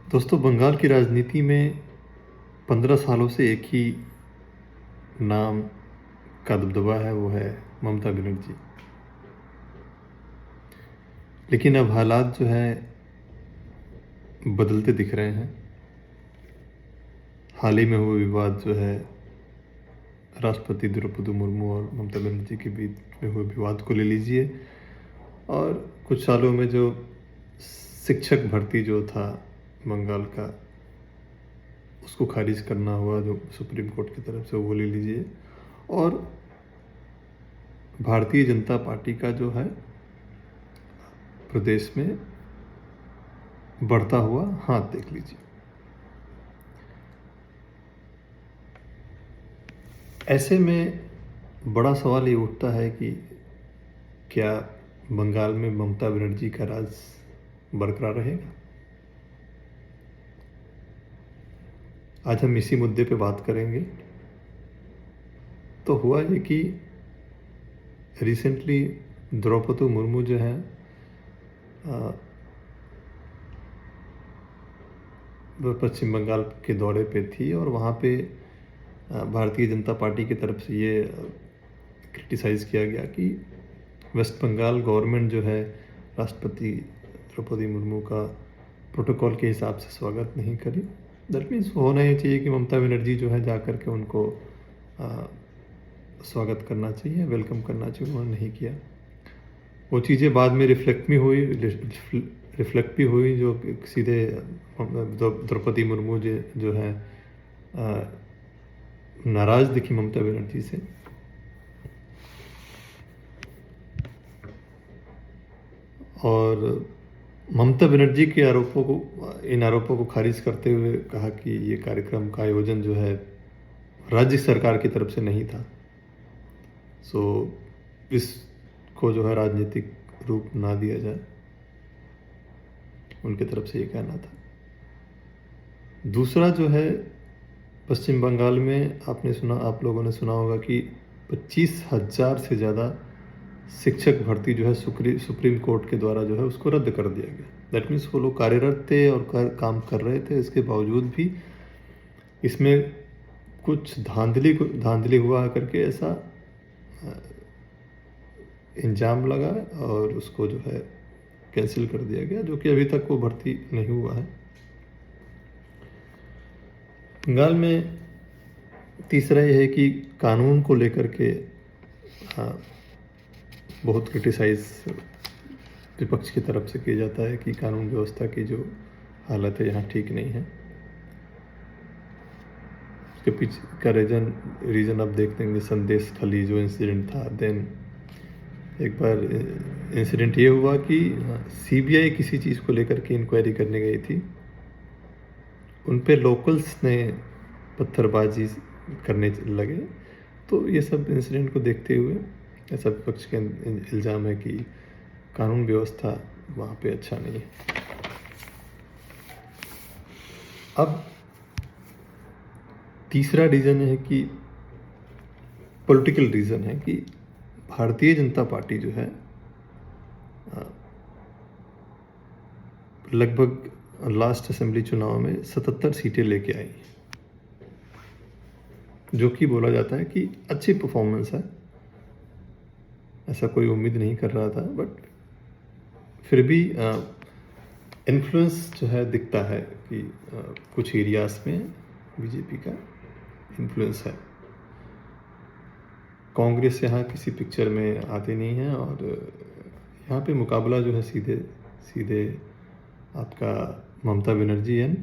दोस्तों, बंगाल की राजनीति में 15 सालों से एक ही नाम का दबदबा है, वो है ममता बनर्जी। लेकिन अब हालात जो है बदलते दिख रहे हैं। हाल ही में हुए विवाद जो है राष्ट्रपति द्रौपदी मुर्मू और ममता बनर्जी के बीच में हुए विवाद को ले लीजिए, और कुछ सालों में जो शिक्षक भर्ती जो था बंगाल का, उसको खारिज करना हुआ जो सुप्रीम कोर्ट की तरफ से, वो ले लीजिए, और भारतीय जनता पार्टी का जो है प्रदेश में बढ़ता हुआ हाथ देख लीजिए। ऐसे में बड़ा सवाल ये उठता है कि क्या बंगाल में ममता बनर्जी का राज बरकरार रहेगा? आज हम इसी मुद्दे पे बात करेंगे। तो हुआ ये कि रिसेंटली द्रौपदी मुर्मू जो है वो पश्चिम बंगाल के दौरे पे थी, और वहाँ पे भारतीय जनता पार्टी की तरफ से ये क्रिटिसाइज़ किया गया कि वेस्ट बंगाल गवर्नमेंट जो है राष्ट्रपति द्रौपदी मुर्मू का प्रोटोकॉल के हिसाब से स्वागत नहीं करी। दैट मीन्स होना ये चाहिए कि ममता बनर्जी जो है जा कर के उनको स्वागत करना चाहिए, वेलकम करना चाहिए, उन्होंने नहीं किया। वो चीज़ें बाद में रिफ्लेक्ट भी हुई जो सीधे द्रौपदी मुर्मू जो है नाराज़ दिखी ममता बनर्जी से। और ममता बनर्जी के इन आरोपों को खारिज करते हुए कहा कि ये कार्यक्रम का आयोजन जो है राज्य सरकार की तरफ से नहीं था। सो इसको जो है राजनीतिक रूप ना दिया जाए, उनकी तरफ से ये कहना था। दूसरा जो है, पश्चिम बंगाल में आप लोगों ने सुना होगा कि 25,000 से ज़्यादा शिक्षक भर्ती जो है सुप्रीम कोर्ट के द्वारा जो है उसको रद्द कर दिया गया। दैट मीन्स वो लोग कार्यरत थे और काम कर रहे थे, इसके बावजूद भी इसमें कुछ धांधली हुआ करके ऐसा इंजाम लगा और उसको जो है कैंसिल कर दिया गया, जो कि अभी तक वो भर्ती नहीं हुआ है। बंगाल में तीसरा ये है कि कानून को लेकर के बहुत क्रिटिसाइज विपक्ष की तरफ से किया जाता है कि कानून व्यवस्था की जो हालत है यहाँ ठीक नहीं है। उसके पीछे का रीज़न आप देख लेंगे। संदेश खली जो इंसिडेंट था, देन एक बार इंसिडेंट ये हुआ कि सीबीआई किसी चीज़ को लेकर के इंक्वायरी करने गई थी, उन पे लोकल्स ने पत्थरबाजी करने लगे। तो ये सब इंसिडेंट को देखते हुए ऐसा विपक्ष का इल्ज़ाम है कि कानून व्यवस्था वहाँ पे अच्छा नहीं है। अब तीसरा रीज़न है कि पॉलिटिकल रीज़न है कि भारतीय जनता पार्टी जो है लगभग लास्ट असेंबली चुनाव में 77 सीटें लेके आई, जो कि बोला जाता है कि अच्छी परफॉर्मेंस है। ऐसा कोई उम्मीद नहीं कर रहा था, बट फिर भी इन्फ्लुएंस जो है दिखता है कि कुछ एरियाज में बीजेपी का इन्फ्लुएंस है। कांग्रेस यहाँ किसी पिक्चर में आती नहीं है, और यहाँ पे मुकाबला जो है सीधे आपका ममता बनर्जी एंड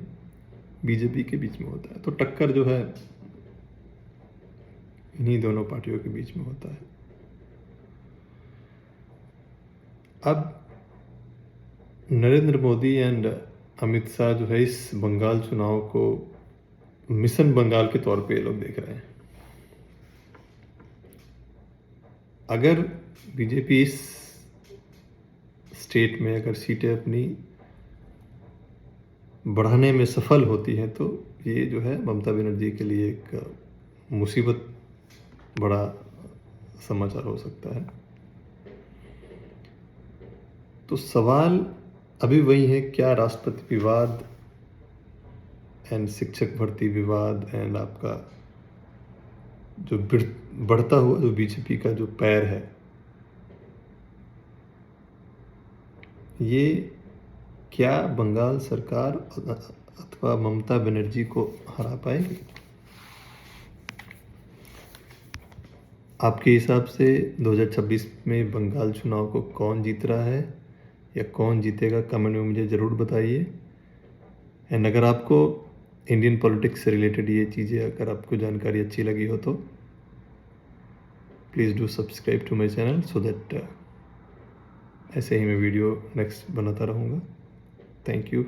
बीजेपी के बीच में होता है। तो टक्कर जो है इन्हीं दोनों पार्टियों के बीच में होता है। अब नरेंद्र मोदी एंड अमित शाह जो है इस बंगाल चुनाव को मिशन बंगाल के तौर पे ये लोग देख रहे हैं। अगर बीजेपी इस स्टेट में अगर सीटें अपनी बढ़ाने में सफल होती हैं, तो ये जो है ममता बनर्जी के लिए एक मुसीबत बड़ा समाचार हो सकता है। तो सवाल अभी वही है, क्या राष्ट्रपति विवाद एंड शिक्षक भर्ती विवाद एंड आपका जो बढ़ता हुआ जो बीजेपी का जो पैर है, ये क्या बंगाल सरकार अथवा ममता बनर्जी को हरा पाएगी? आपके हिसाब से 2026 में बंगाल चुनाव को कौन जीत रहा है या कौन जीतेगा, कमेंट में मुझे ज़रूर बताइए। एंड अगर आपको इंडियन पॉलिटिक्स से रिलेटेड ये चीज़ें अगर आपको जानकारी अच्छी लगी हो तो please do subscribe to my channel so that ऐसे ही मैं वीडियो नेक्स्ट बनाता रहूँगा। Thank you.